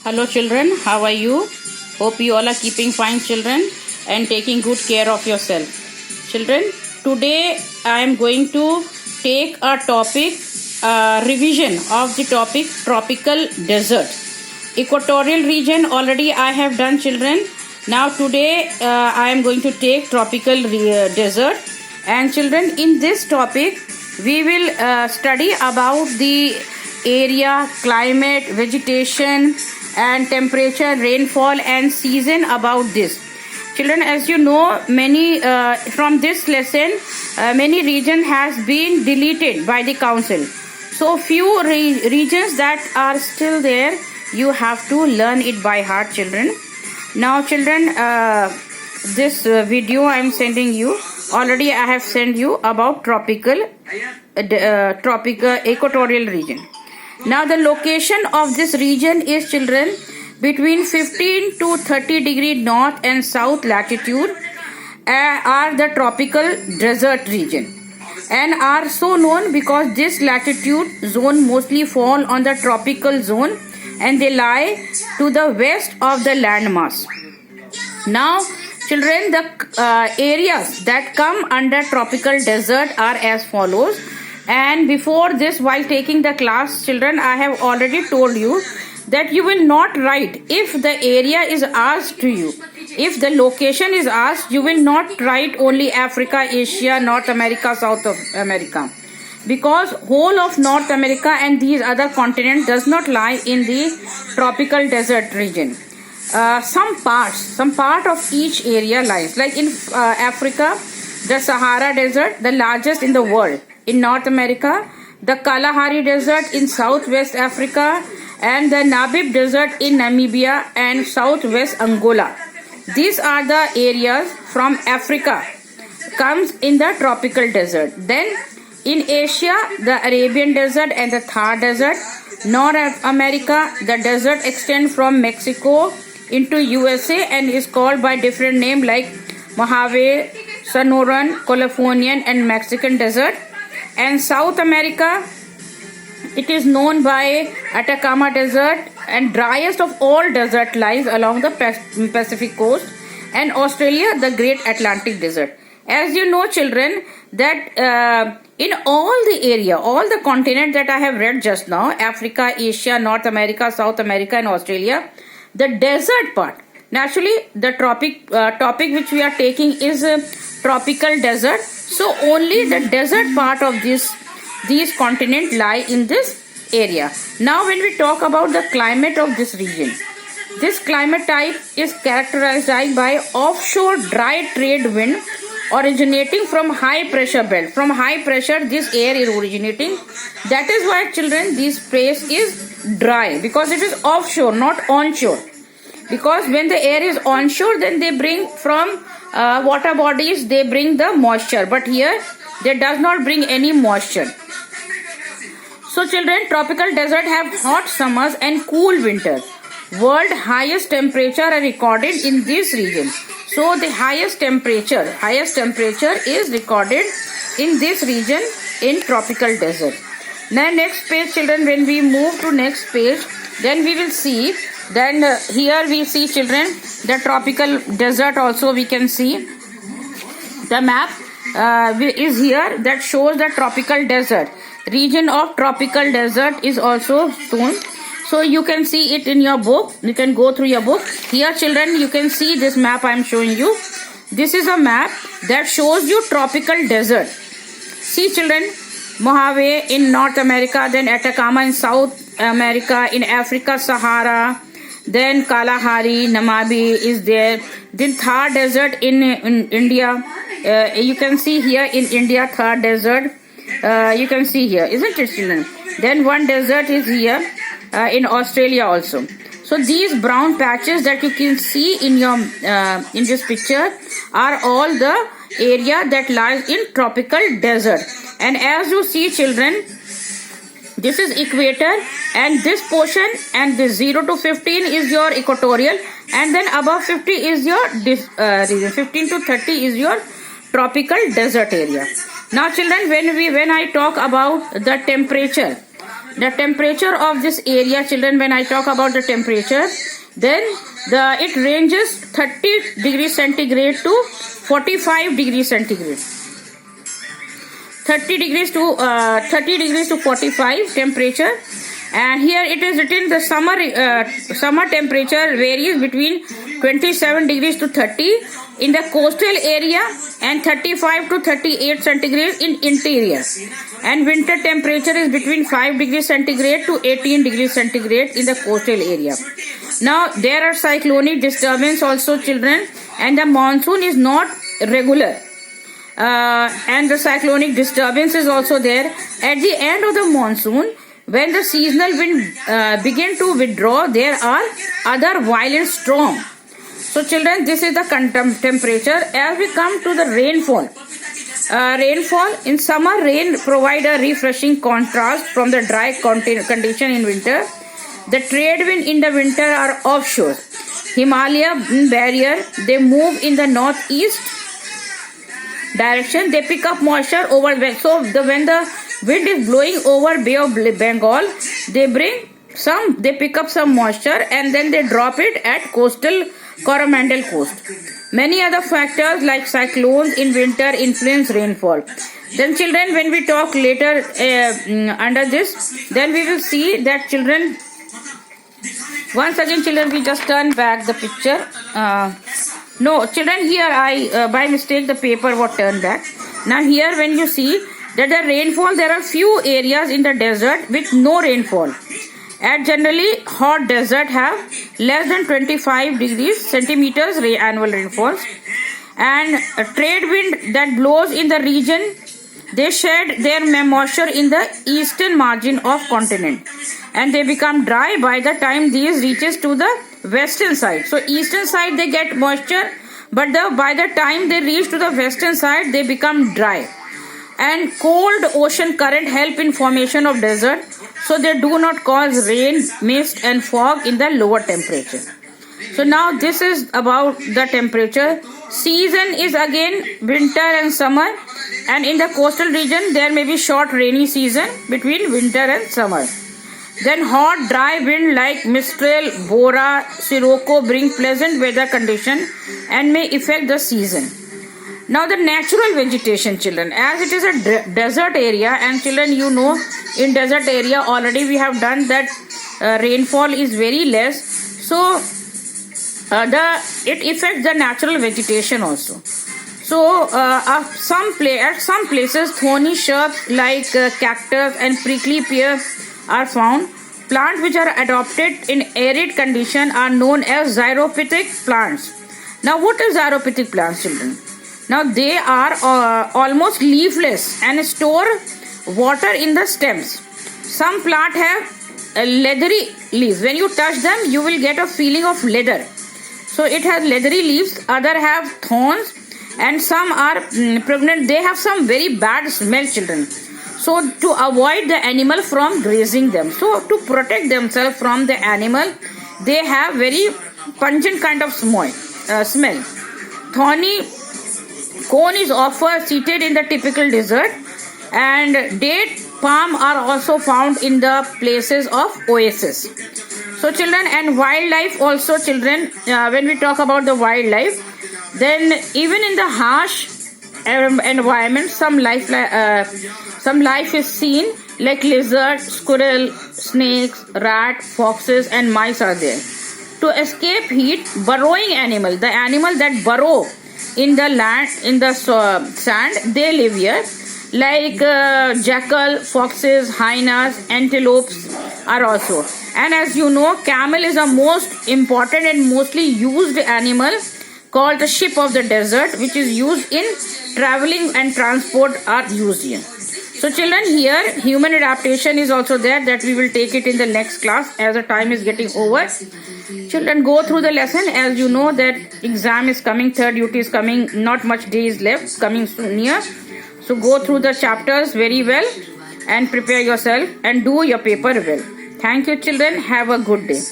Hello children, how are you? Hope you all are keeping fine children and taking good care of yourself. Children, today I am going to take a topic, revision of the topic tropical desert. Equatorial region already I have done children. Now today I am going to take tropical desert, and children, in this topic we will study about the area, climate, vegetation and temperature, rainfall and season about this. Children, as you know, many from this lesson many region has been deleted by the council. So few regions that are still there, you have to learn it by heart children. Now children, this video I am sending you, already I have sent you about tropical equatorial region. Now the location of this region is children between 15 to 30 degree north and south latitude are the tropical desert region, and are so known because this latitude zone mostly fall on the tropical zone and they lie to the west of the landmass. Now children, the areas that come under tropical desert are as follows. And before this, while taking the class children, I have already told you that you will not write if the area is asked to you. If the location is asked, you will not write only Africa, Asia, North America, South America, because whole of North America and these other continents does not lie in the tropical desert region. Some part of each area lies, like in Africa, the Sahara Desert, the largest in the world. In North America, the Kalahari Desert in Southwest Africa, and the Namib Desert in Namibia and Southwest Angola. These are the areas from Africa comes in the tropical desert. Then in Asia, the Arabian Desert and the Thar Desert. North America, the desert extends from Mexico into USA and is called by different name like Mojave, Sonoran, Californian and Mexican Desert. And South America, it is known by Atacama Desert, and driest of all desert lies along the Pacific coast. And Australia, the Great Atlantic Desert. As you know children, that in all the area, all the continent that I have read just now, Africa, Asia, North America, South America and Australia, the desert part, naturally the topic which we are taking is tropical desert. So only the desert part of these continents lie in this area. Now when we talk about the climate of this region, this climate type is characterized by offshore dry trade wind originating from high pressure belt. From high pressure this air is originating. That is why children, this place is dry, because it is offshore, not onshore. Because when the air is onshore, then they bring from water bodies, they bring the moisture, but here they does not bring any moisture. So children, tropical desert have hot summers and cool winter. World highest temperature are recorded in this region. So the highest temperature is recorded in this region in tropical desert. Now next page children, when we move to next page, then we will see. Then here we see children the tropical desert. Also we can see the map is here that shows the tropical desert. Region of tropical desert is also shown. So you can see it in your book. You can go through your book. Here children, you can see this map I am showing you. This is a map that shows you tropical desert. See children, Mojave in North America, then Atacama in South America, in Africa Sahara, then Kalahari, Namib is there, then Thar Desert in India. You can see here in India Thar Desert. You can see here, isn't it children? Then one desert is here in Australia also. So these brown patches that you can see in your in this picture are all the area that lies in tropical desert. And as you see children, this is equator, and this portion, and this 0 to 15 is your equatorial, and then above 50 is your 15 to 30 is your tropical desert area. Now children, when I talk about the temperature, the temperature of this area, children, when I talk about the temperature, then it ranges 30 degrees centigrade to 45 degrees centigrade. 30 degrees to 45 temperature. And here it is written the summer temperature varies between 27 degrees to 30 in the coastal area and 35 to 38 centigrade in interior. And winter temperature is between 5 degrees centigrade to 18 degrees centigrade in the coastal area. Now there are cyclonic disturbance also, children, and the monsoon is not regular. And the cyclonic disturbance is also there. At the end of the monsoon, when the seasonal wind begin to withdraw, there are other violent storms. So children, this is the temperature. As we come to the rainfall, rainfall in summer, rain provide a refreshing contrast from the dry condition in winter. The trade wind in the winter are offshore. Himalaya barrier, they move in the northeast direction. They pick up moisture over. So when the wind is blowing over Bay of Bengal, they pick up some moisture and then they drop it at coastal Coromandel coast. Many other factors like cyclones in winter influence rainfall. Then children, when we talk later under this, then we will see that children, once again children, we just turn back the picture. No, children, here I by mistake the paper was turned back. Now here when you see that the rainfall, there are few areas in the desert with no rainfall. And generally hot desert have less than 25 degrees centimeters annual rainfalls. And a trade wind that blows in the region, they shed their moisture in the eastern margin of continent, and they become dry by the time these reaches to the western side. So eastern side they get moisture, but by the time they reach to the western side, they become dry. And cold ocean current help in formation of desert, so they do not cause rain, mist and fog in the lower temperature. So now this is about the temperature. Season is again winter and summer, and in the coastal region there may be short rainy season between winter and summer. Then hot dry wind like Mistral, Bora, Sirocco bring pleasant weather condition and may affect the season. Now the natural vegetation, children, as it is a desert area, and children, you know, in desert area already we have done that rainfall is very less, so it affects the natural vegetation also. So at some places thorny shrubs like cactus and prickly pear are found. Plants which are adopted in arid condition are known as xerophytic plants. Now what is xerophytic plants, children? Now they are almost leafless and store water in the stems. Some plants have leathery leaves. When you touch them, you will get a feeling of leather. So it has leathery leaves. Other have thorns, and some are pregnant. They have some very bad smell, children. So to avoid the animal from grazing them, so to protect themselves from the animal, they have very pungent kind of smell. Thorny cone is often seated in the typical desert, and date palm are also found in the places of oasis. So children, and wildlife also, children, when we talk about the wildlife, then even in the harsh environment, some life is seen, like lizard, squirrel, snakes, rat, foxes and mice are there. To escape heat, burrowing animal, the animal that burrow in the land, in the sand, they live here, like jackal, foxes, hyenas, antelopes are also. And as you know, camel is the most important and mostly used animal, called the ship of the desert, which is used in traveling and transport are used here. So children, here human adaptation is also there, that we will take it in the next class as the time is getting over. Children, go through the lesson. As you know that exam is coming, third duty is coming, not much days left, coming soon near. So go through the chapters very well and prepare yourself and do your paper well. Thank you children. Have a good day.